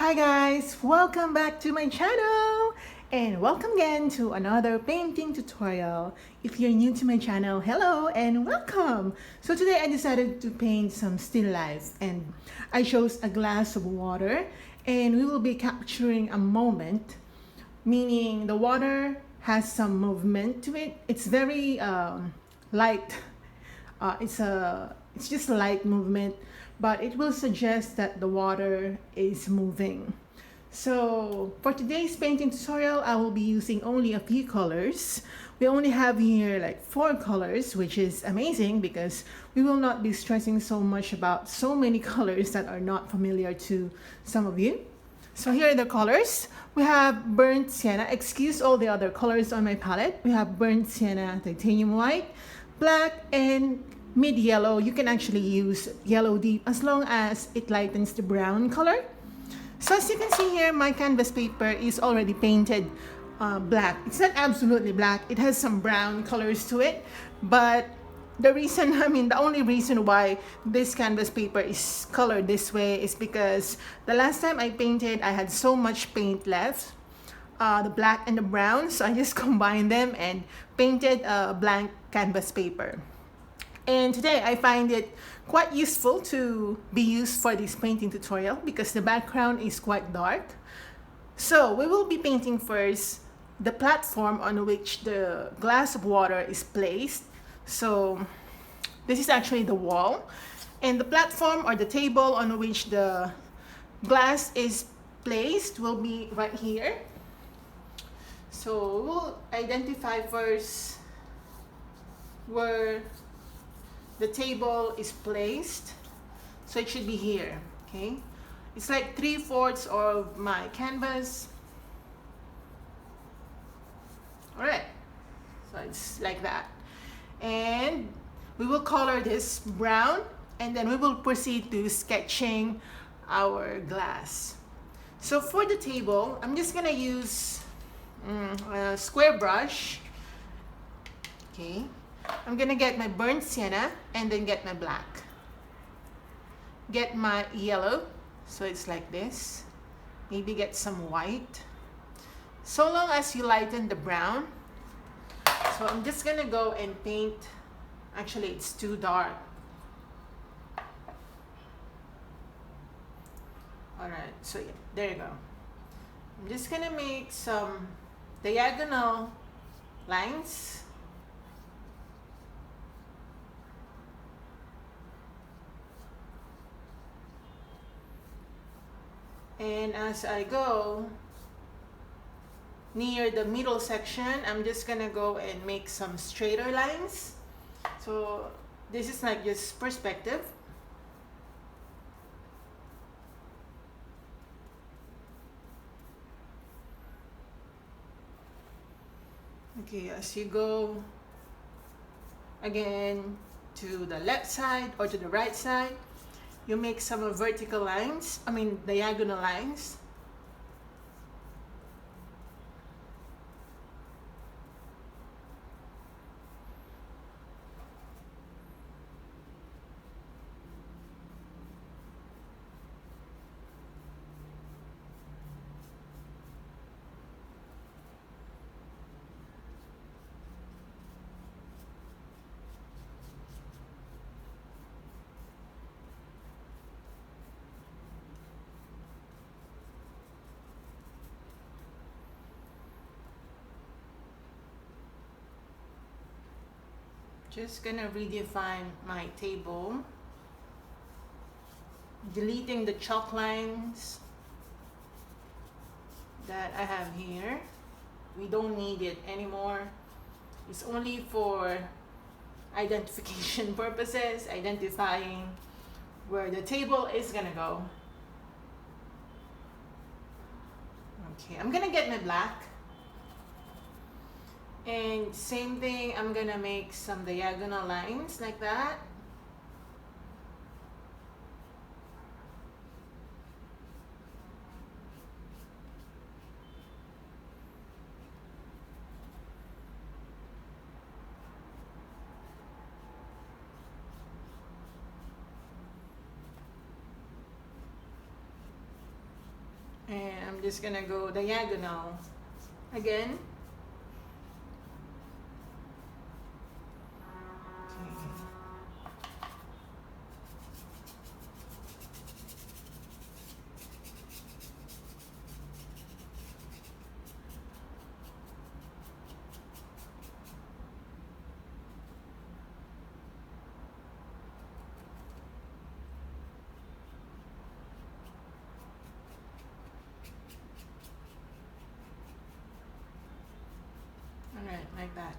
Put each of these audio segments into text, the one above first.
Hi guys, welcome back to my channel and welcome again to another painting tutorial. If you're new to my channel, hello and welcome. So today I decided to paint some still life and I chose a glass of water and we will be capturing a moment, meaning the water has some movement to it. It's very light. It's just a light movement, but it will suggest that the water is moving. So for today's painting tutorial, I will be using only a few colors. We only have here like 4 colors, which is amazing because we will not be stressing so much about so many colors that are not familiar to some of you. So here are the colors. We have burnt sienna. Excuse all the other colors on my palette. We have burnt sienna, titanium white, black, and mid yellow. You can actually use yellow deep as long as it lightens the brown color. So as you can see here, my canvas paper is already painted black. It's not absolutely black. It has some brown colors to it, but the only reason why this canvas paper is colored this way is because the last time I painted, I had so much paint left, the black and the brown, so I just combined them and painted a blank canvas paper. And today I find it quite useful to be used for this painting tutorial because the background is quite dark. So we will be painting first the platform on which the glass of water is placed. So this is actually the wall, and the platform or the table on which the glass is placed will be right here. So we'll identify first where the table is placed. So it should be here, okay? It's like 3/4 of my canvas. All right, so it's like that. And we will color this brown and then we will proceed to sketching our glass. So for the table, I'm just gonna use a square brush, okay? I'm gonna get my burnt sienna and then get my black. Get my yellow, so it's like this. Maybe get some white. So long as you lighten the brown. So I'm just gonna go and paint. Actually, it's too dark. Alright, so yeah, there you go. I'm just gonna make some diagonal lines. And as I go near the middle section, I'm just gonna go and make some straighter lines. So this is like just perspective. Okay, as you go again to the left side or to the right side, you make some vertical lines, diagonal lines. Just gonna redefine my table, deleting the chalk lines that I have here. We don't need it anymore. It's only for identification purposes, identifying where the table is gonna go. Okay, I'm gonna get my black. And same thing, I'm gonna make some diagonal lines like that. I'm just gonna go diagonal again. Alright, like that.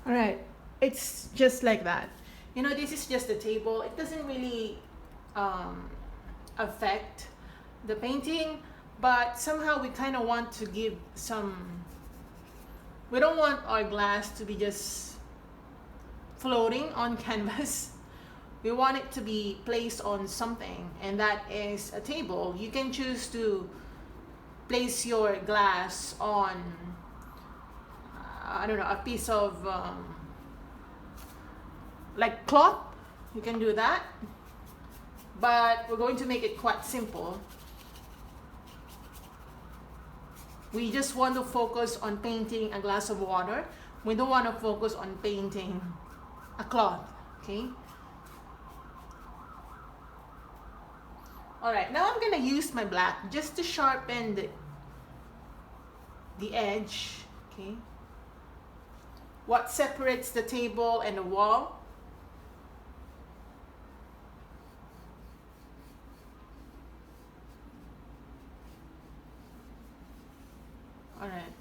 All right, it's just like that. You know, this is just the table. It doesn't really affect the painting, but somehow we kind of want to give some, we don't want our glass to be just floating on canvas. We want it to be placed on something, and that is a table. You can choose to place your glass on I don't know, a piece of like cloth. You can do that, but we're going to make it quite simple. We just want to focus on painting a glass of water. We don't want to focus on painting a cloth, okay? All right, now I'm gonna use my black just to sharpen the edge, okay? What separates the table and the wall. All right.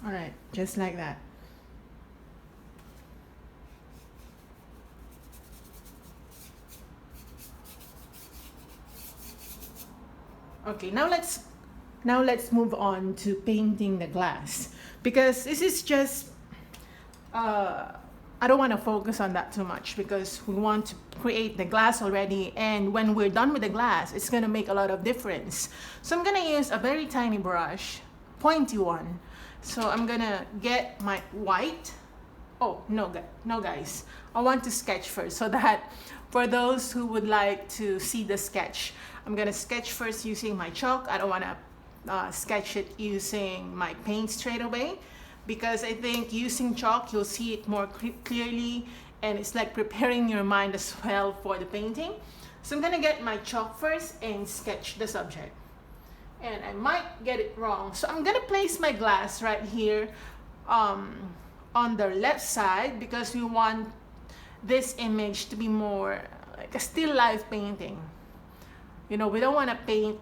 All right, just like that. Okay, now let's move on to painting the glass, because this is just I don't want to focus on that too much, because we want to create the glass already, and when we're done with the glass, it's going to make a lot of difference. So I'm going to use a very tiny brush, pointy one. So I'm going to get my white. Oh, no guys, I want to sketch first, so that for those who would like to see the sketch, I'm gonna sketch first using my chalk. I don't want to sketch it using my paint straight away, because I think using chalk you'll see it more clearly, and it's like preparing your mind as well for the painting. So I'm gonna get my chalk first and sketch the subject, and I might get it wrong, so I'm gonna place my glass right here on the left side, because we want this image to be more like a still life painting. You know, we don't want to paint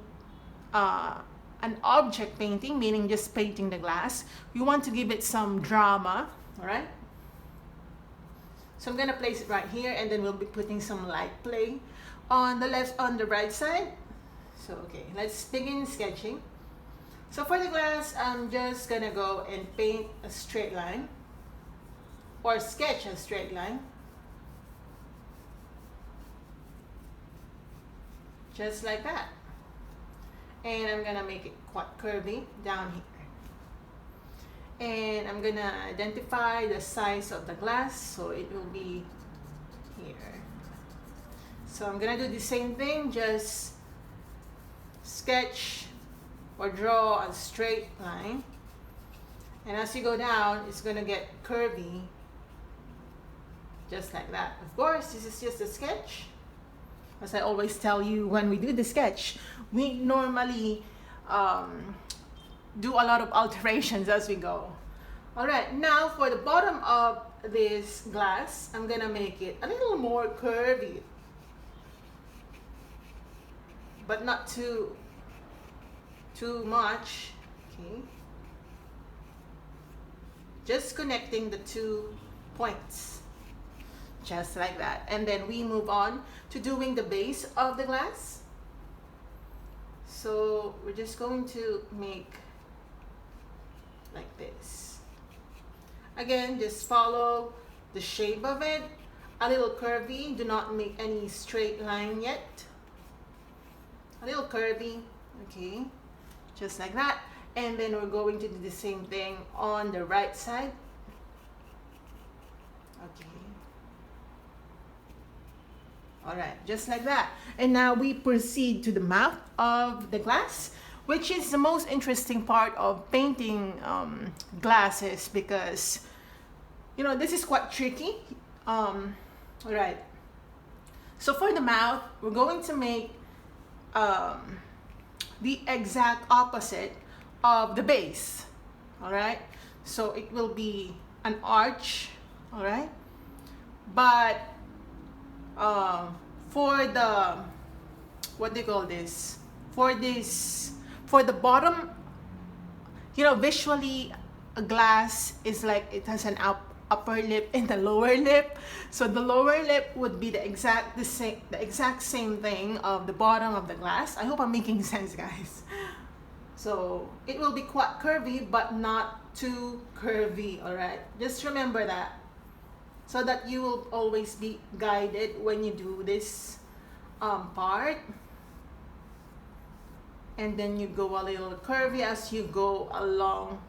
an object painting, meaning just painting the glass. We want to give it some drama, all right? So I'm gonna place it right here, and then we'll be putting some light play on the right side. So okay, let's begin sketching. So for the glass, I'm just gonna go and paint a straight line, or sketch a straight line. Just like that. And I'm gonna make it quite curvy down here. And I'm gonna identify the size of the glass, so it will be here. So I'm gonna do the same thing, just sketch or draw a straight line. And as you go down, it's gonna get curvy, just like that. Of course, this is just a sketch. As I always tell you, when we do the sketch, we normally do a lot of alterations as we go. All right, now for the bottom of this glass, I'm gonna make it a little more curvy, but not too much, okay? Just connecting the 2 points just like that. And then we move on to doing the base of the glass. So we're just going to make like this. Again, just follow the shape of it, a little curvy. Do not make any straight line yet. A little curvy, okay, just like that. And then we're going to do the same thing on the right side. Okay. All right, just like that. And now we proceed to the mouth of the glass, which is the most interesting part of painting glasses, because, you know, this is quite tricky. All right. So for the mouth, we're going to make the exact opposite of the base. All right. So it will be an arch. All right. But for the, what do you call this? For the bottom, you know, visually a glass is like it has an upper lip and the lower lip. So the lower lip would be the exact same thing of the bottom of the glass. I hope I'm making sense, guys. So it will be quite curvy, but not too curvy. All right, just remember that, so that you will always be guided when you do this part. And then you go a little curvy as you go along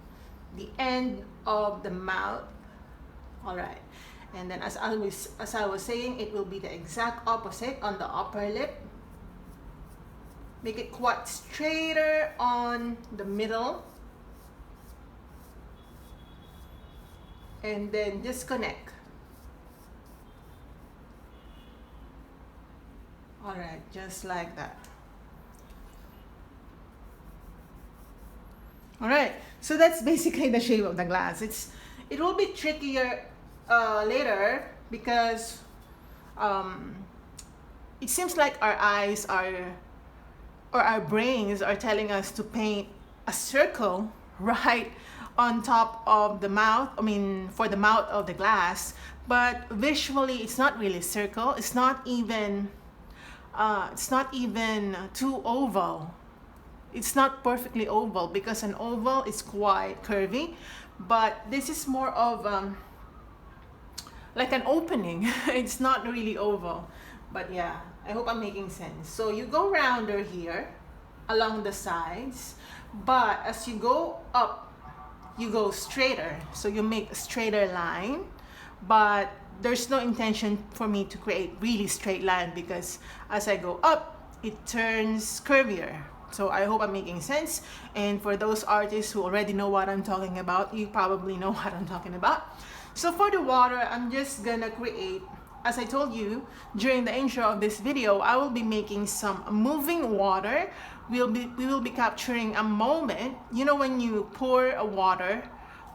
the end of the mouth. All right, and then as I was saying, it will be the exact opposite on the upper lip. Make it quite straighter on the middle, and then disconnect. All right, just like that. All right, so that's basically the shape of the glass. It will be trickier later, because it seems like our eyes are, or our brains are telling us to paint a circle right on top of the mouth, I mean for the mouth of the glass, but visually it's not really a circle. It's not even too oval. It's not perfectly oval, because an oval is quite curvy, but this is more of like an opening. It's not really oval, but yeah, I hope I'm making sense. So you go rounder here along the sides, but as you go up, you go straighter. So you make a straighter line, but there's no intention for me to create really straight line, because as I go up, it turns curvier. So I hope I'm making sense. And for those artists who already know what I'm talking about, you probably know what I'm talking about. So for the water, I'm just gonna create, as I told you during the intro of this video, I will be making some moving water. We will be capturing a moment. You know, when you pour a water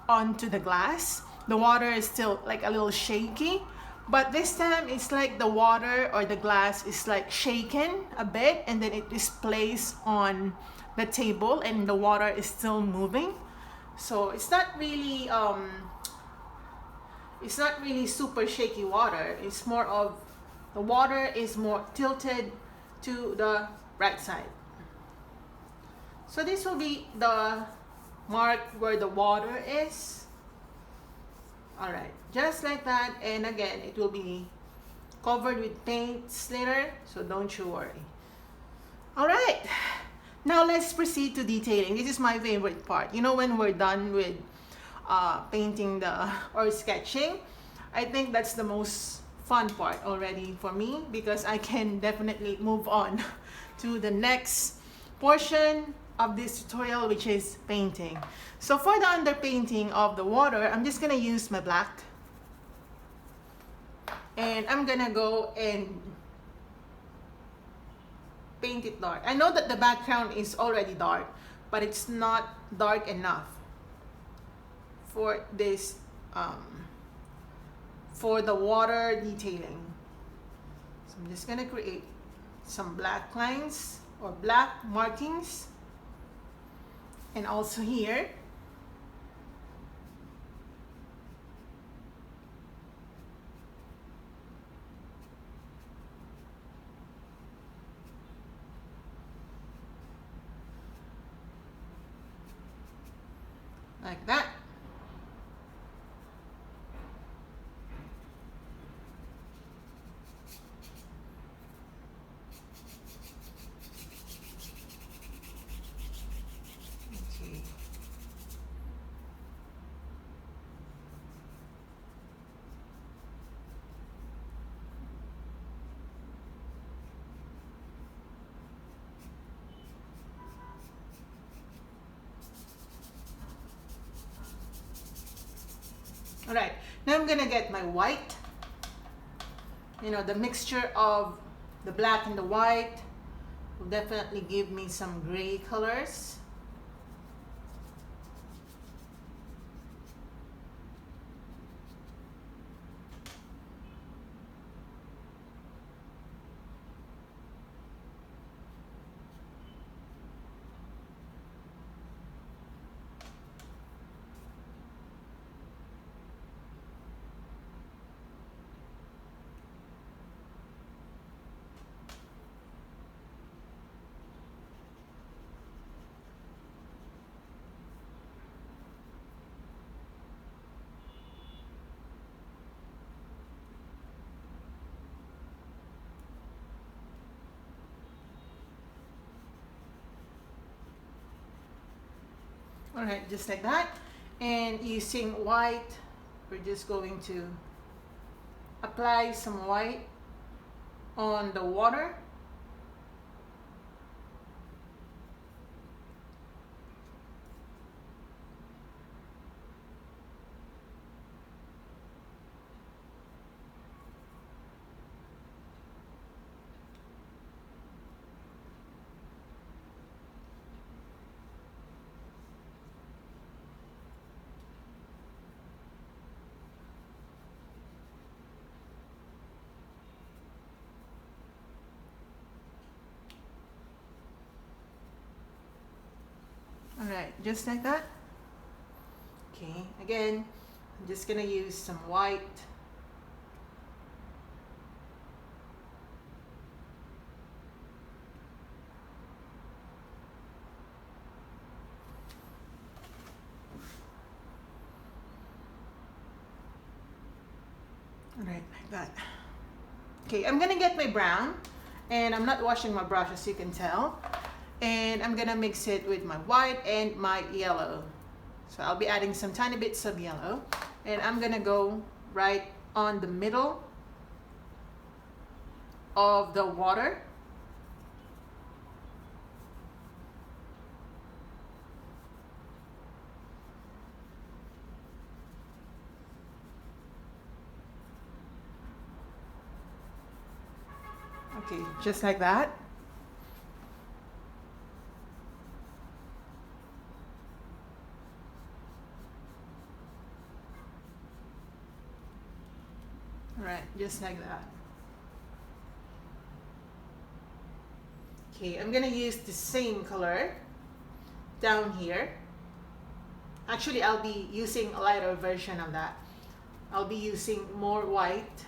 onto the glass, the water is still like a little shaky, but this time it's like the water or the glass is like shaken a bit, and then it is placed on the table and the water is still moving. So it's not really super shaky water. It's more of, the water is more tilted to the right side. So this will be the mark where the water is. All right, just like that. And again, it will be covered with paints later, so don't you worry. All right, now let's proceed to detailing. This is my favorite part. You know, when we're done with painting or sketching, I think that's the most fun part already for me, because I can definitely move on to the next portion of this tutorial, which is painting. So for the underpainting of the water, I'm just gonna use my black, and I'm gonna go and paint it dark. I know that the background is already dark, but it's not dark enough for this for the water detailing. So I'm just gonna create some black lines or black markings, and also here. All right, now I'm gonna get my white. You know, the mixture of the black and the white will definitely give me some gray colors. All right, just like that. And using white, we're just going to apply some white on the water. All right, just like that. Okay, again, I'm just gonna use some white. All right, like that. Okay, I'm gonna get my brown, and I'm not washing my brush as you can tell. And I'm gonna mix it with my white and my yellow. So I'll be adding some tiny bits of yellow, and I'm gonna go right on the middle of the water. Okay, just like that. All right, just like that. Okay, I'm gonna use the same color down here. Actually, I'll be using a lighter version of that. I'll be using more white.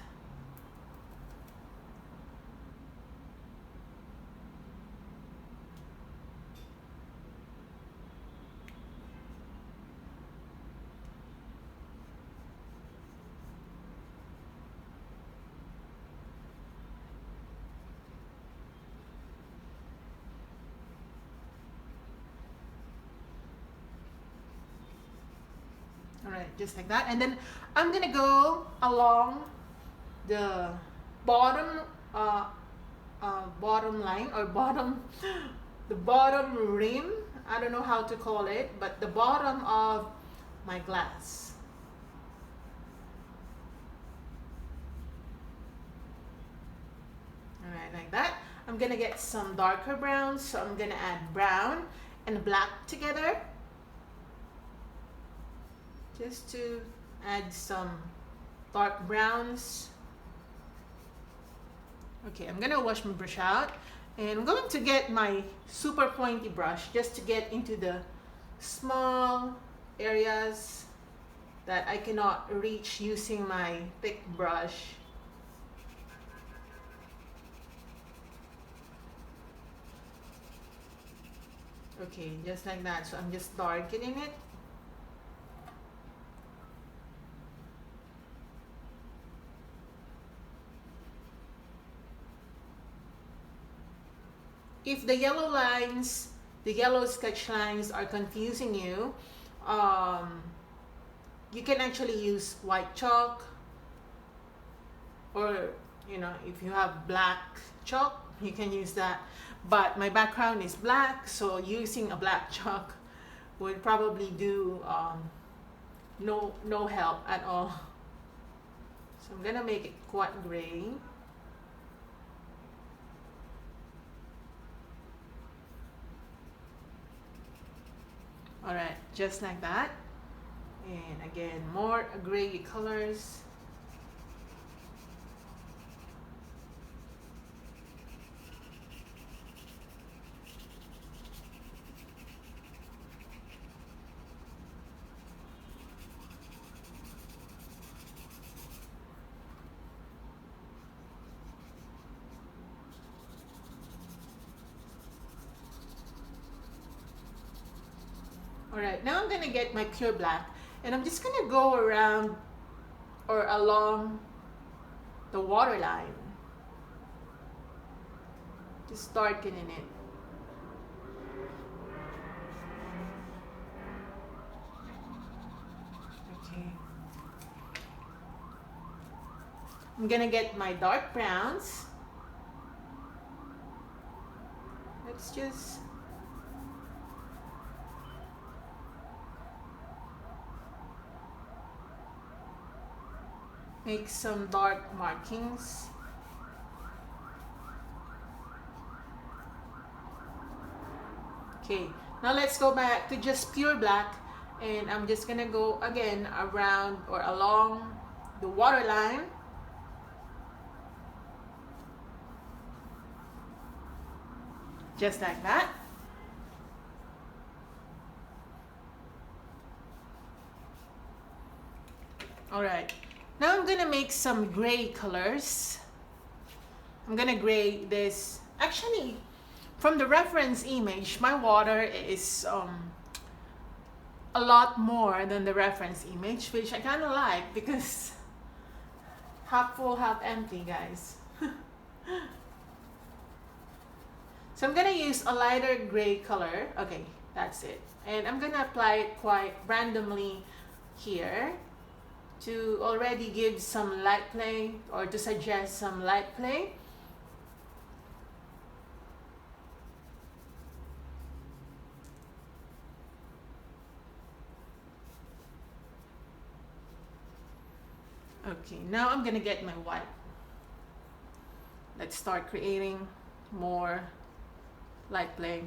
All right, just like that. And then I'm gonna go along the bottom bottom line, or the bottom rim. I don't know how to call it, but the bottom of my glass. All right, like that. I'm gonna get some darker browns, so I'm gonna add brown and black together, just to add some dark browns. Okay, I'm gonna wash my brush out, and I'm going to get my super pointy brush just to get into the small areas that I cannot reach using my thick brush. Okay, just like that. So I'm just darkening it. If the yellow lines, the yellow sketch lines are confusing you, you can actually use white chalk, or if you have black chalk, you can use that. But my background is black, so using a black chalk would probably do no help at all. So I'm gonna make it quite gray. All right, just like that. And again, more gray colors. All right, now I'm gonna get my pure black, and I'm just gonna go around or along the water line. Just darkening it. Okay. I'm gonna get my dark browns. Let's just make some dark markings. Okay, now let's go back to just pure black, and I'm just gonna go again around or along the water line. Just like that. All right, now I'm gonna make some gray colors. I'm gonna gray this. Actually, from the reference image, my water is a lot more than the reference image, which I kind of like because half full, half empty, guys. So I'm gonna use a lighter gray color. Okay, that's it. And I'm gonna apply it quite randomly here to already give some light play or to suggest some light play. Okay, now I'm gonna get my white. Let's start creating more light play.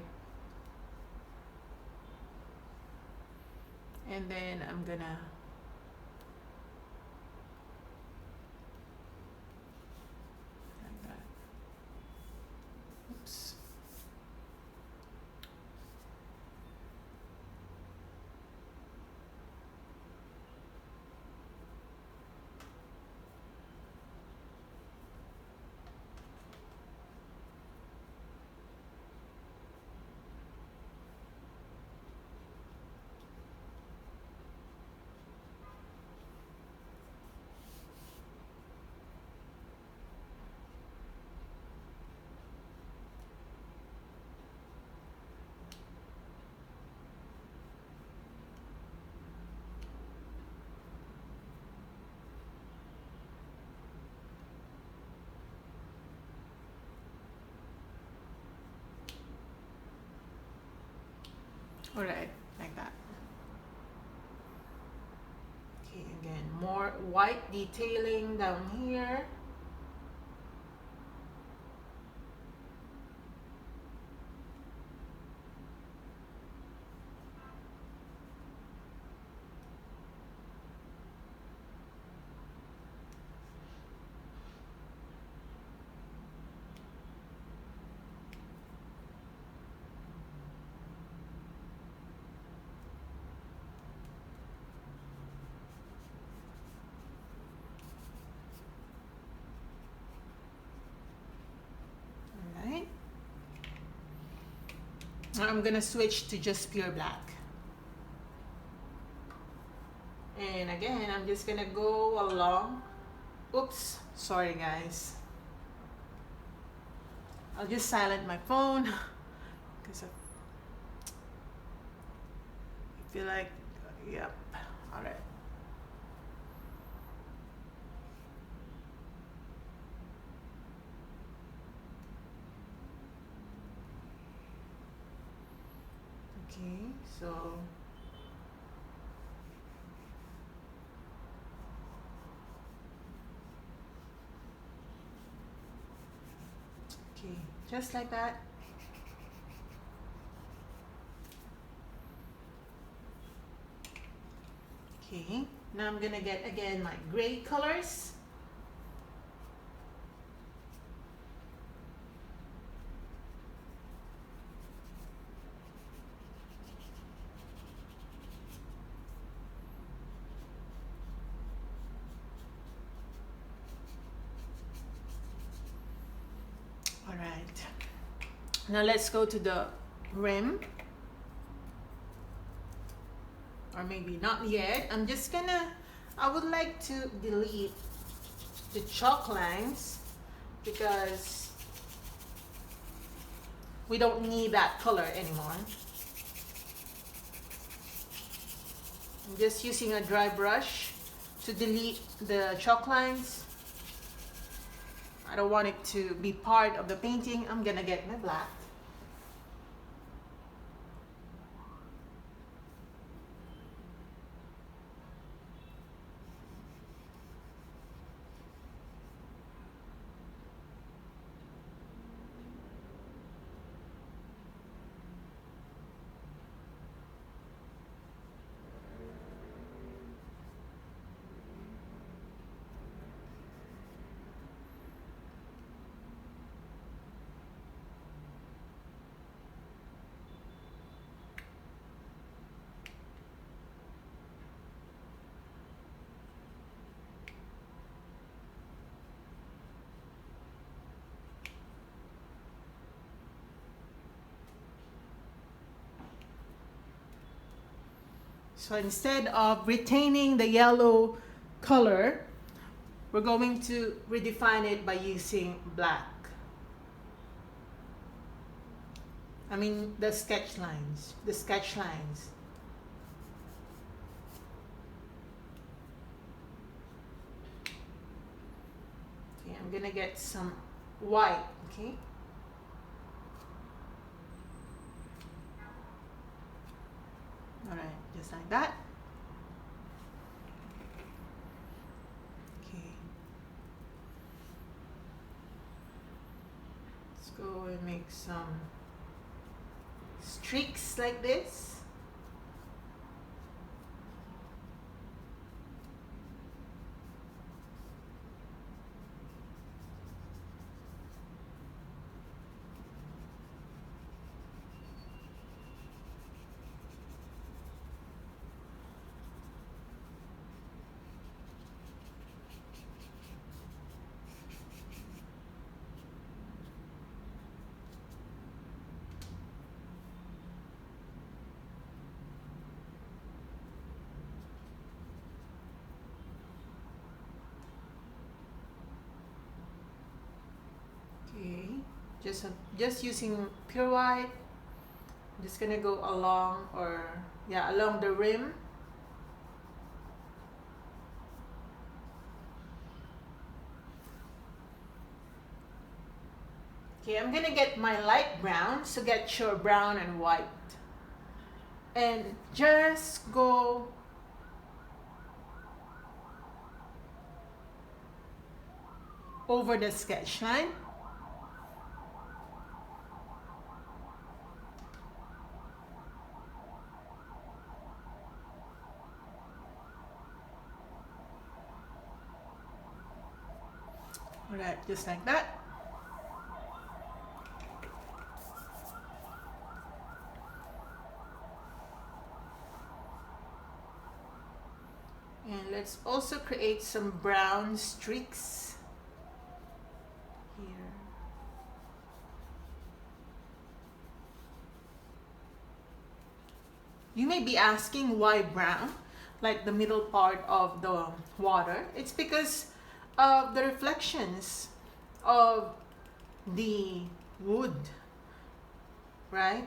And then I'm gonna like that. Oops. All right, like that. Okay, again, more white detailing down here. I'm gonna switch to just pure black. And again, I'm just gonna go along. Oops, sorry guys. I'll just silent my phone because I feel like, yep, all right. Okay, so Okay, just like that. Okay, now I'm gonna get again my gray colors. All right, now let's go to the rim. Or maybe not yet. I would like to delete the chalk lines because we don't need that color anymore. I'm just using a dry brush to delete the chalk lines. I don't want it to be part of the painting. I'm gonna get my black. So instead of retaining the yellow color, we're going to redefine it by using black. I mean the sketch lines. Okay, I'm gonna get some white, okay? All right, just like that. Okay. Let's go and make some streaks like this. Okay, just using pure white. I'm just gonna go along along the rim. Okay, I'm gonna get my light brown, so get your brown and white. And just go over the sketch line. All right, just like that. And let's also create some brown streaks here. You may be asking why brown, like the middle part of the water. It's because of the reflections of the wood, right?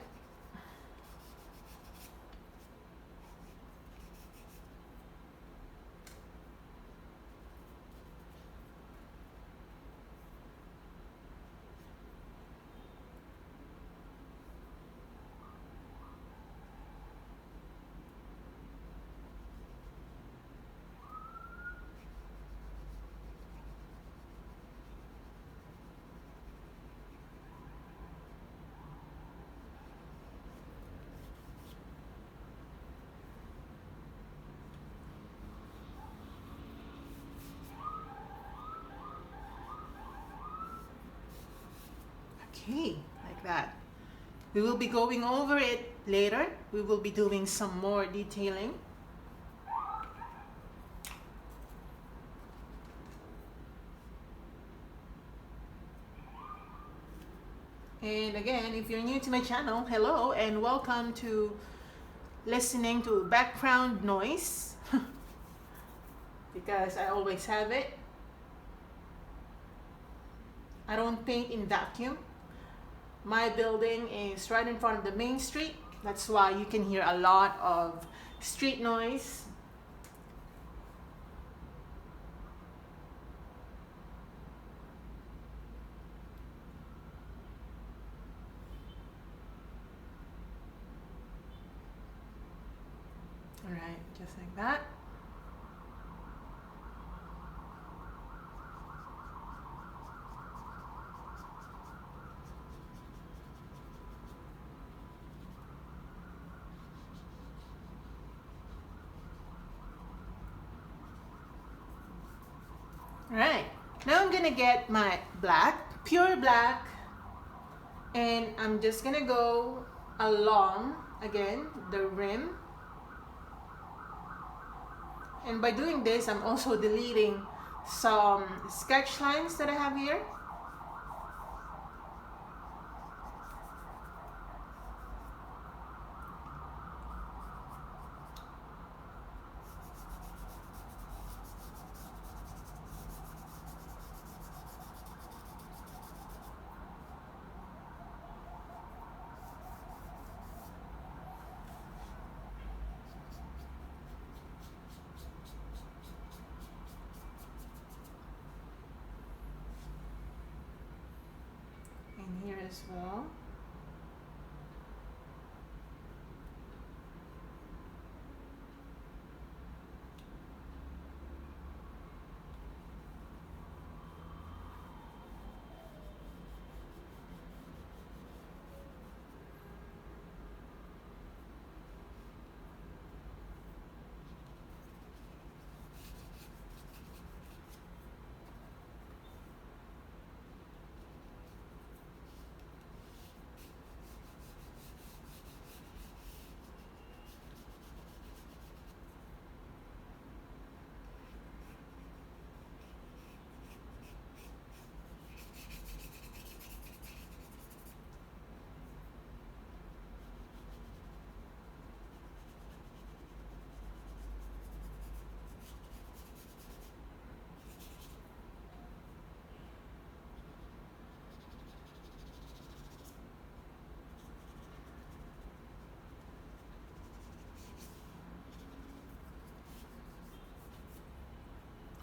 Okay, like that. We will be going over it later. We will be doing some more detailing. And again, if you're new to my channel, hello and welcome to listening to background noise because I always have it. I don't paint in vacuum. My building is right in front of the main street. That's why you can hear a lot of street noise. All right, just like that. All right, now I'm gonna get my black, pure black, and I'm just gonna go along again the rim. And by doing this, I'm also deleting some sketch lines that I have here. And here as well.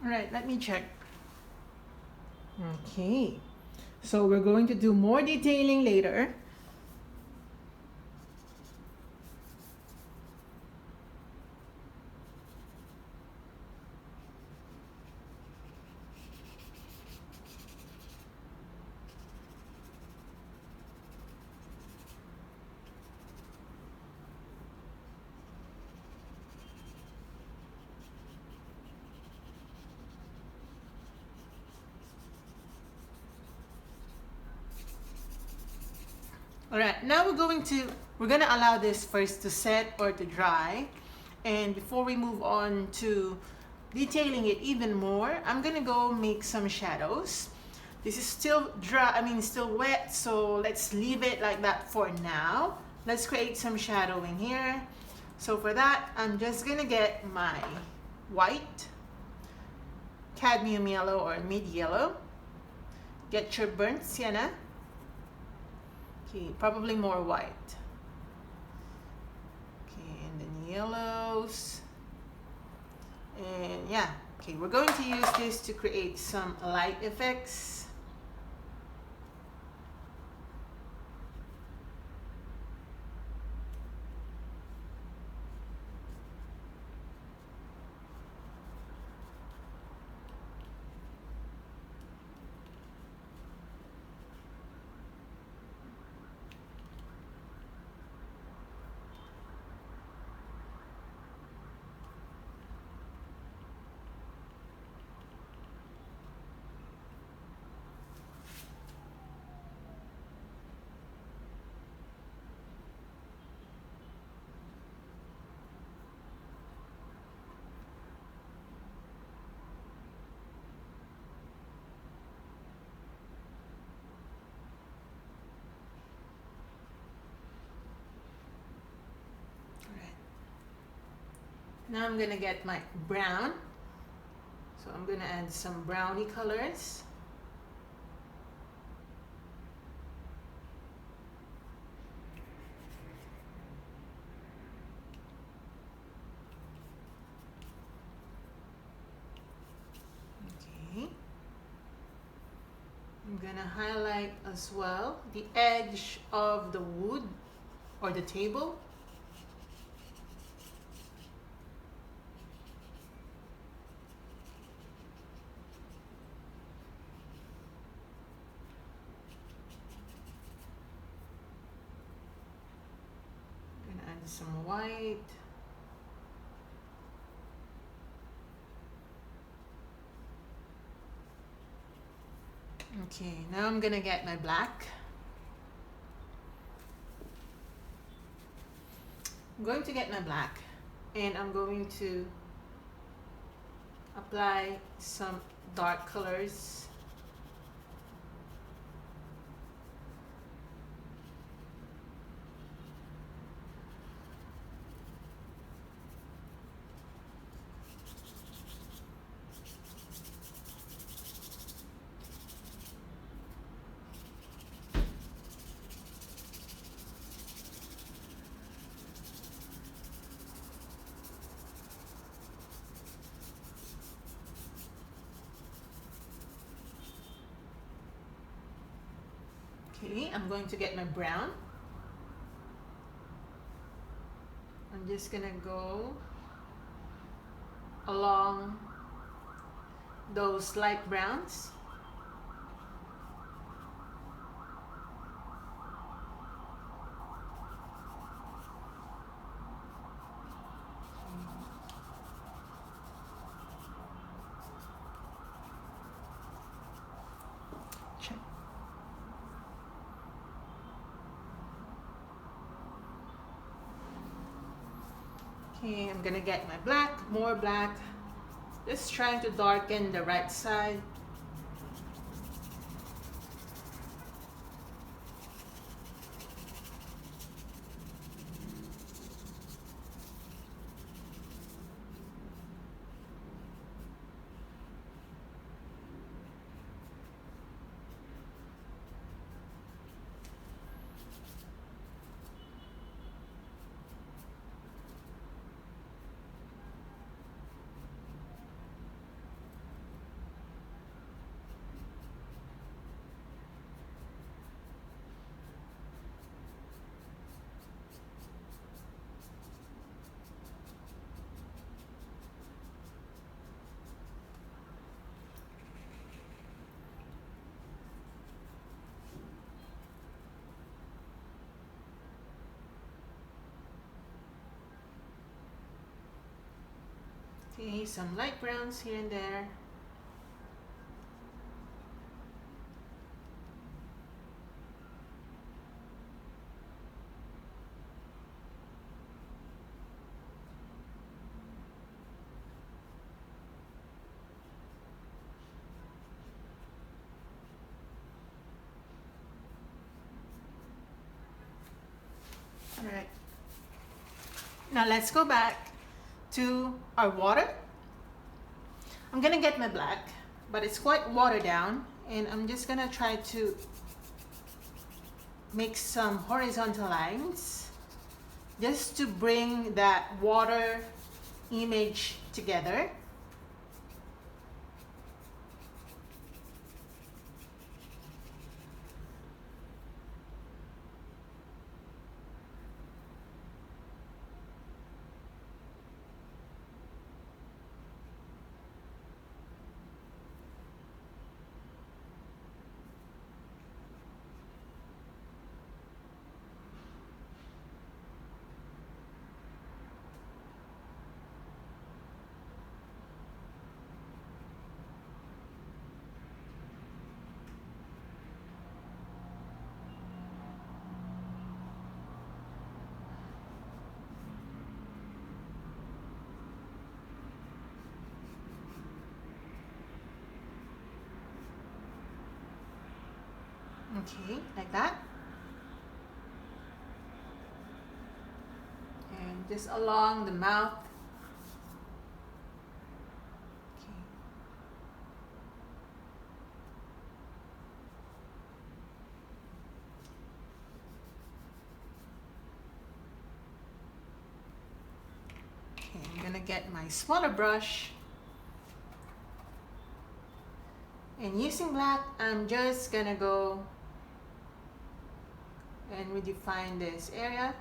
All right, let me check. Okay, so we're going to do more detailing later. All right, now we're gonna allow this first to set or to dry. And before we move on to detailing it even more, I'm gonna go make some shadows. This is still dry, still wet, so let's leave it like that for now. Let's create some shadowing here. So for that, I'm just gonna get my white, cadmium yellow or mid yellow. Get your burnt sienna. Okay, probably more white. Okay, and then yellows. And yeah, okay, we're going to use this to create some light effects. Now I'm gonna get my brown. So I'm gonna add some brownie colors. Okay. I'm gonna highlight as well the edge of the wood or the table. I'm gonna add some white. Okay, now I'm gonna get my black. I'm going to get my black and I'm going to apply some dark colors. Okay, I'm going to get my brown. I'm just gonna go along those light browns. Check. Okay, I'm gonna get my black, more black. Just trying to darken the right side. Okay, some light browns here and there. All right. Now let's go back to our water. I'm gonna get my black, but it's quite watered down, and I'm just gonna try to make some horizontal lines just to bring that water image together. Okay, like that. And just along the mouth get my smaller brush, and using black, I'm just gonna go and redefine this area.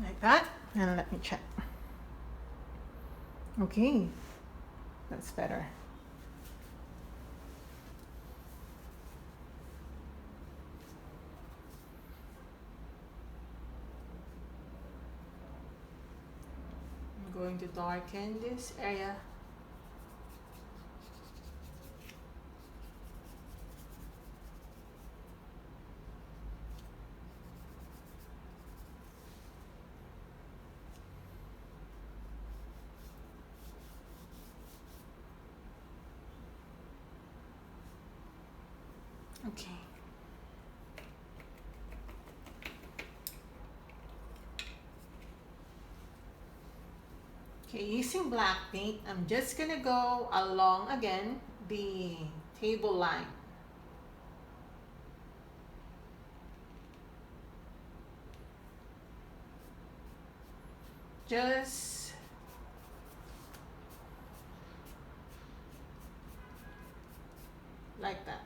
Like that, and let me check. Okay, that's better. I'm going to darken this area. Okay. Okay, using black paint, I'm just gonna go along again the table line. Just like that.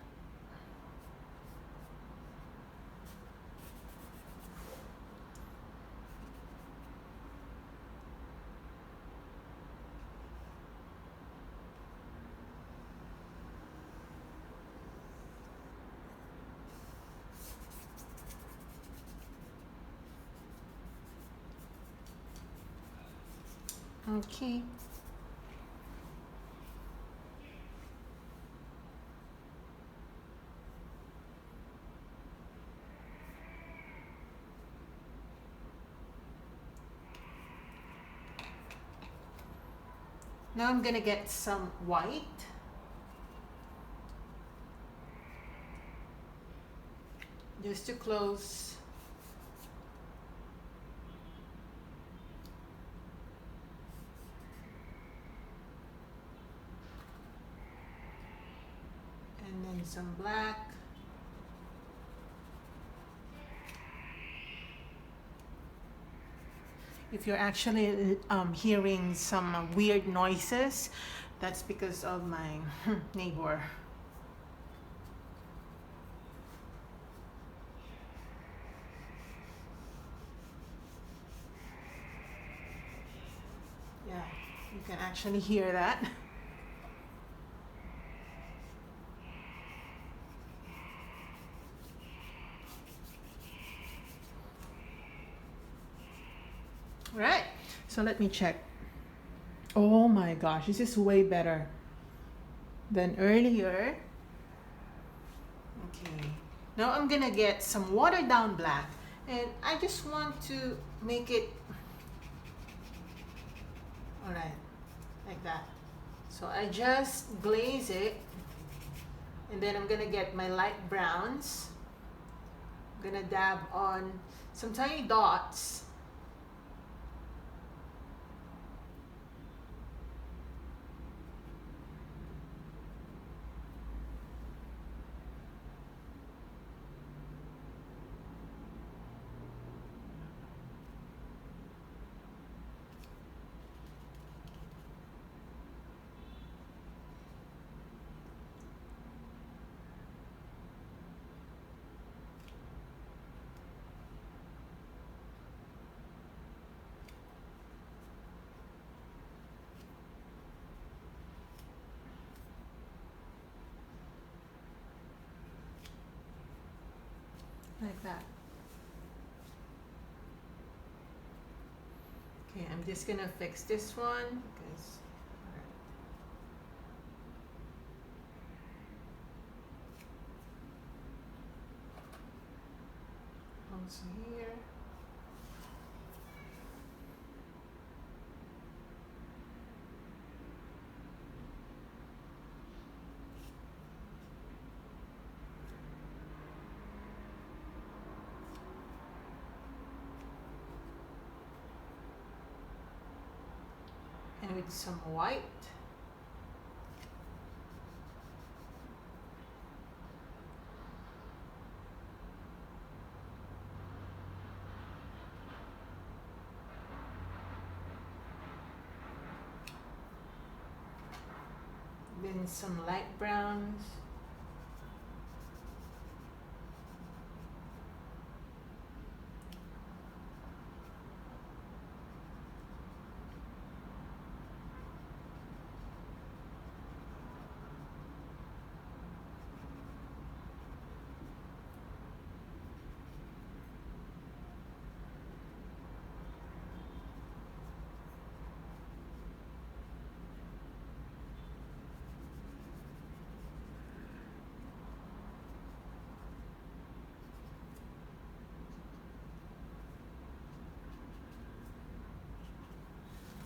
Okay. Now I'm gonna get some white. Just to close. And then some black. If you're actually hearing some weird noises, that's because of my neighbor. Yeah, you can actually hear that. Right, so let me check. Oh my gosh, this is way better than earlier. Okay, now I'm gonna get some watered down black, and I just want to make it all right, like that. So I just glaze it, and then I'm gonna get my light browns. I'm gonna dab on some tiny dots. like that. Okay, I'm just gonna fix this one because also here. And with some white. Then some light browns.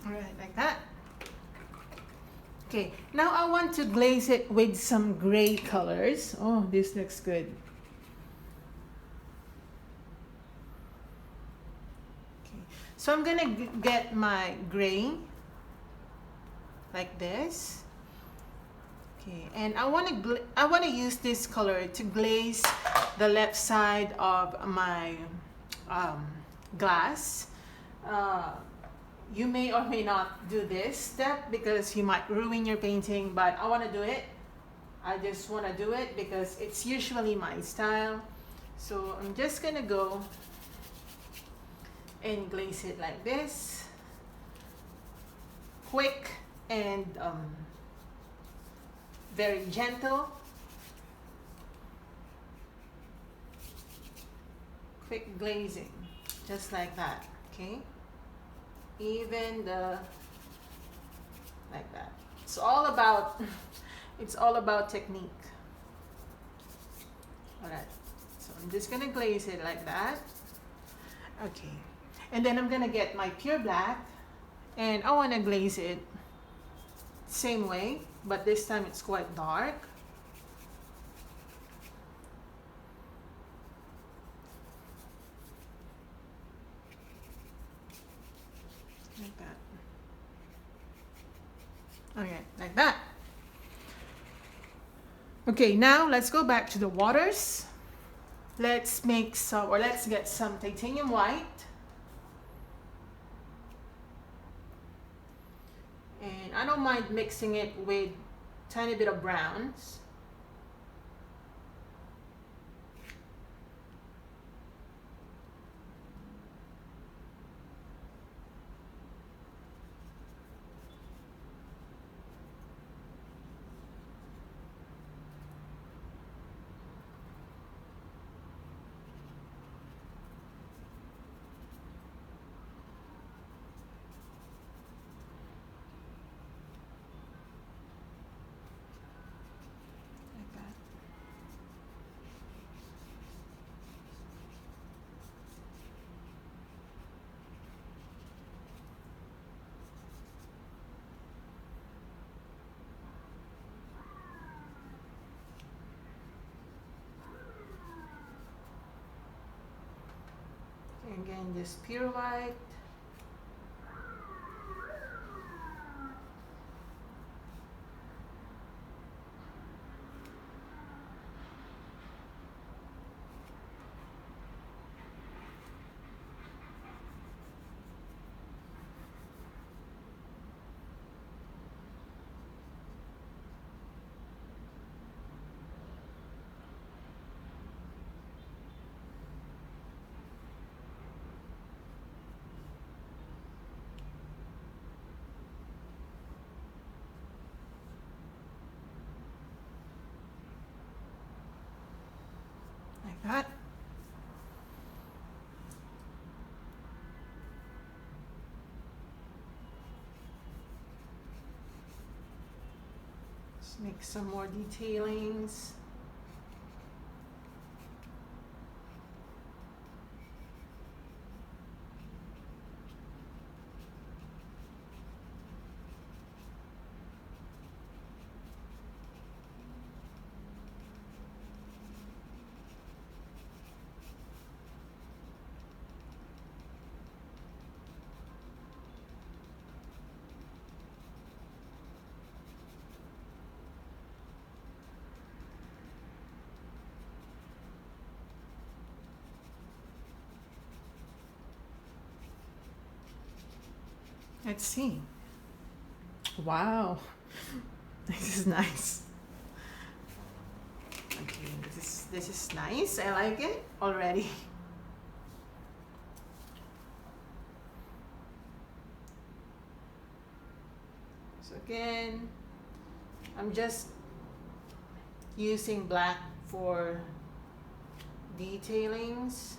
All right, like that. Okay, now I want to glaze it with some gray colors. Oh, this looks good. Okay, so I'm gonna get my gray like this. Okay, and I want to use this color to glaze the left side of my glass. You may or may not do this step because you might ruin your painting, but I want to do it. I just want to do it because it's usually my style. So I'm just gonna go and glaze it like this, quick and very gentle. Quick glazing, just like that. Okay, even the like that. It's all about technique. All right, so I'm just gonna glaze it like that. Okay, and then I'm gonna get my pure black and I want to glaze it same way, but this time it's quite dark. Like that. Okay, like that. Okay, now let's go back to the waters. Let's make some, or let's get some titanium white. And I don't mind mixing it with tiny bit of browns. Again, just pure white. Make some more detailings. Let's see. Wow, this is nice. Okay, this is nice. I like it already. So again, I'm just using black for detailings.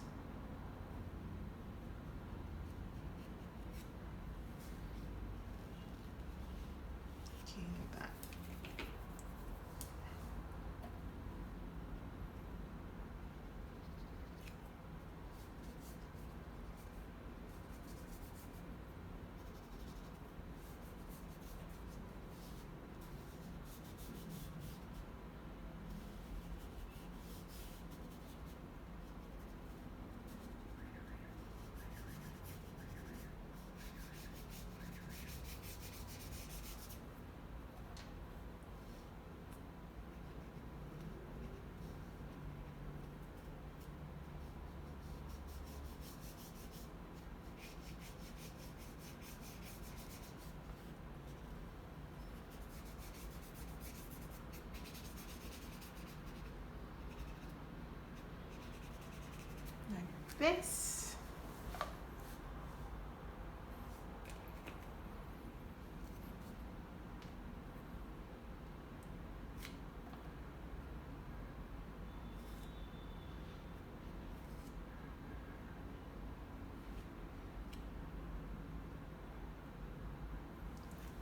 This.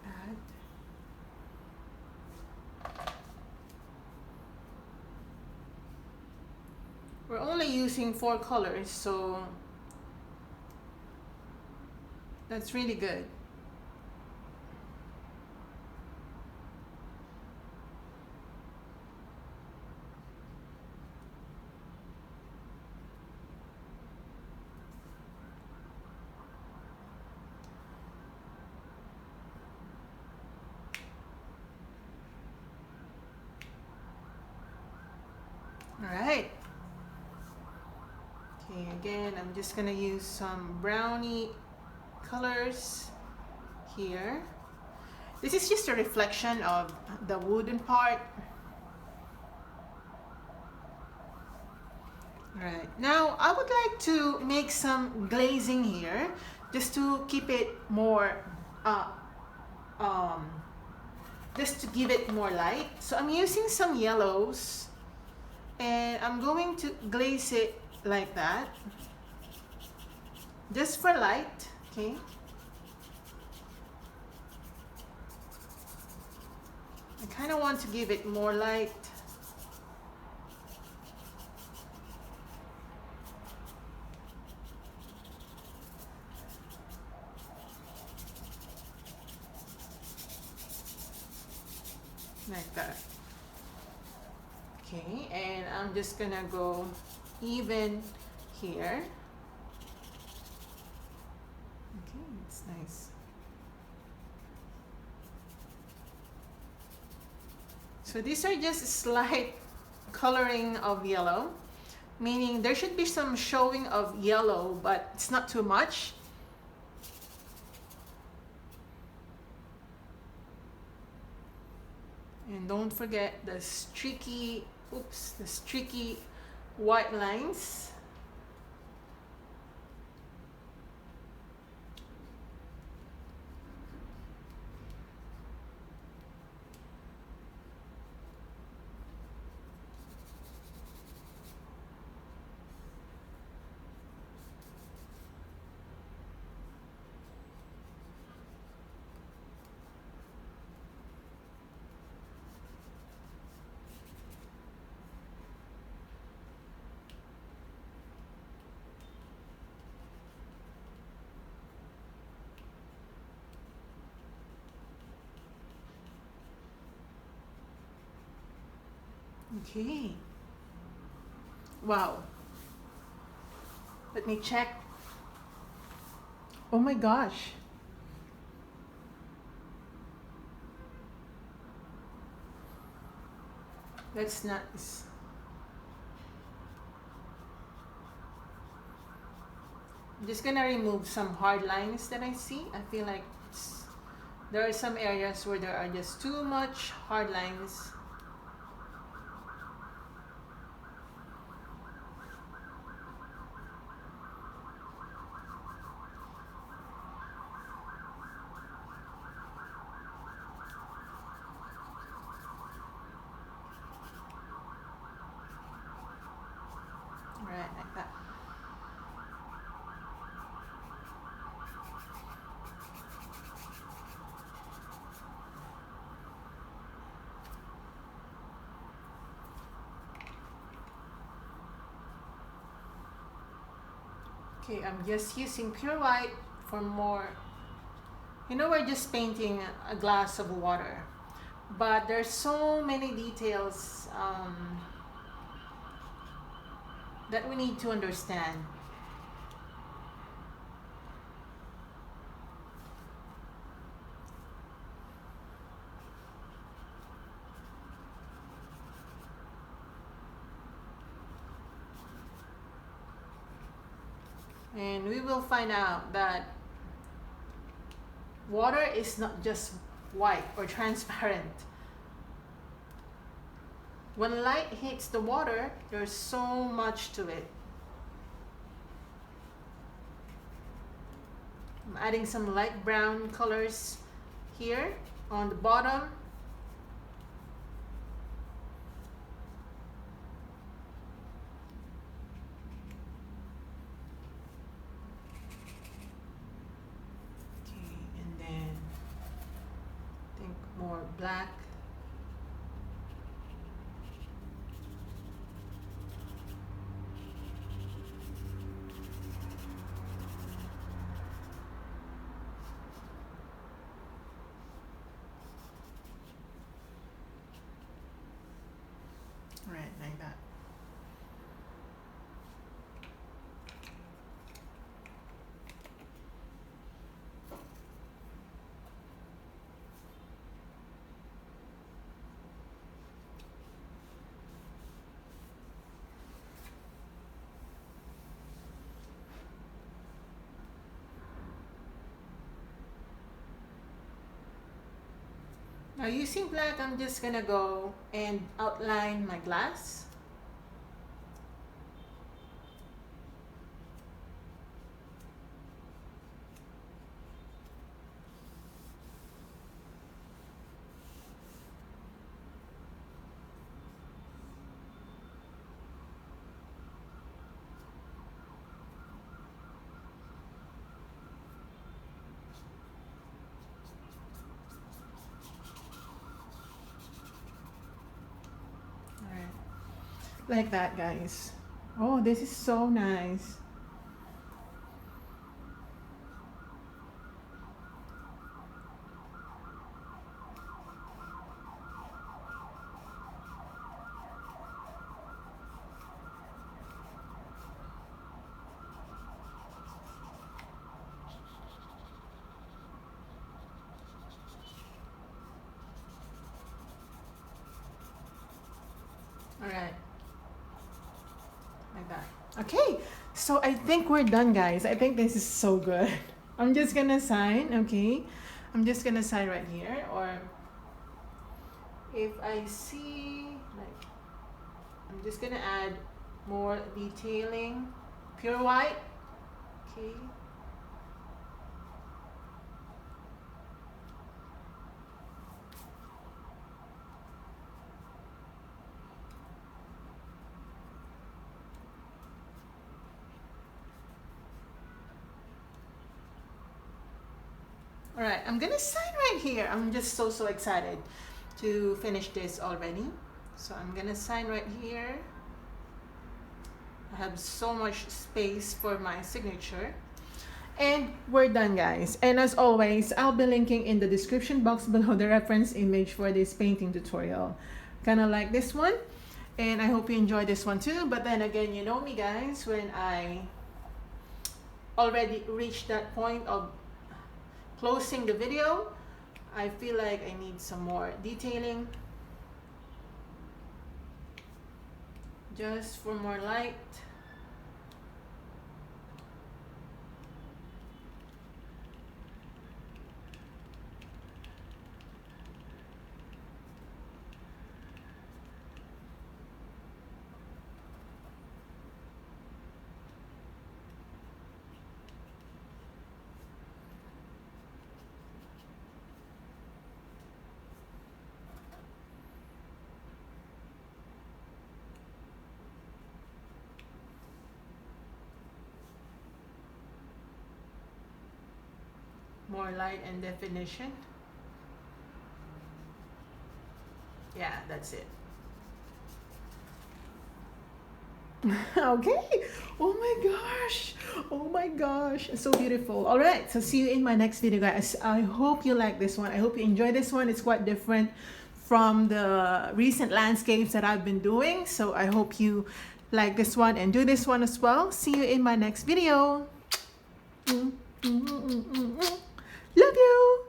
Add. We're only using 4 colors, so that's really good. All right. Okay, again, I'm just gonna use some brownie colors here. This is just a reflection of the wooden part. Right, now I would like to make some glazing here just to keep it more, just to give it more light. So I'm using some yellows and I'm going to glaze it like that, just for light, okay? I kind of want to give it more light. Like that. Okay, and I'm just gonna go even here. Okay, it's nice. So these are just slight coloring of yellow, meaning there should be some showing of yellow, but it's not too much. And don't forget the streaky, the streaky white lines. Okay. Wow. Let me check. Oh my gosh. That's nice. I'm just gonna remove some hard lines that I see. I feel like there are some areas where there are just too much hard lines. Right, like that. Okay, I'm just using pure white for more. You know, we're just painting a glass of water, but there's so many details that we need to understand. And we will find out that water is not just white or transparent. When light hits the water, there's so much to it. I'm adding some light brown colors here on the bottom. Okay, and then I think more black. Right, like that. Now using black, I'm just gonna go and outline my glass. Like that, guys. Oh, this is so nice. All right. Like that. Okay, so I think we're done, guys. I think this is so good. I'm just gonna sign, okay? I'm just gonna sign right here, or if I see, like, I'm just gonna add more detailing, pure white, okay? All right, I'm gonna sign right here. I'm just so excited to finish this already. So I'm gonna sign right here. I have so much space for my signature. And we're done, guys. And as always, I'll be linking in the description box below the reference image for this painting tutorial. Kind of like this one. And I hope you enjoy this one too. But then again, you know me guys, when I already reached that point of closing the video, I feel like I need some more detailing, just for more light. More light and definition. Yeah, that's it. Okay. Oh my gosh. Oh my gosh. So beautiful. All right. So see you in my next video, guys. I hope you like this one. I hope you enjoy this one. It's quite different from the recent landscapes that I've been doing. So I hope you like this one and do this one as well. See you in my next video. Love you.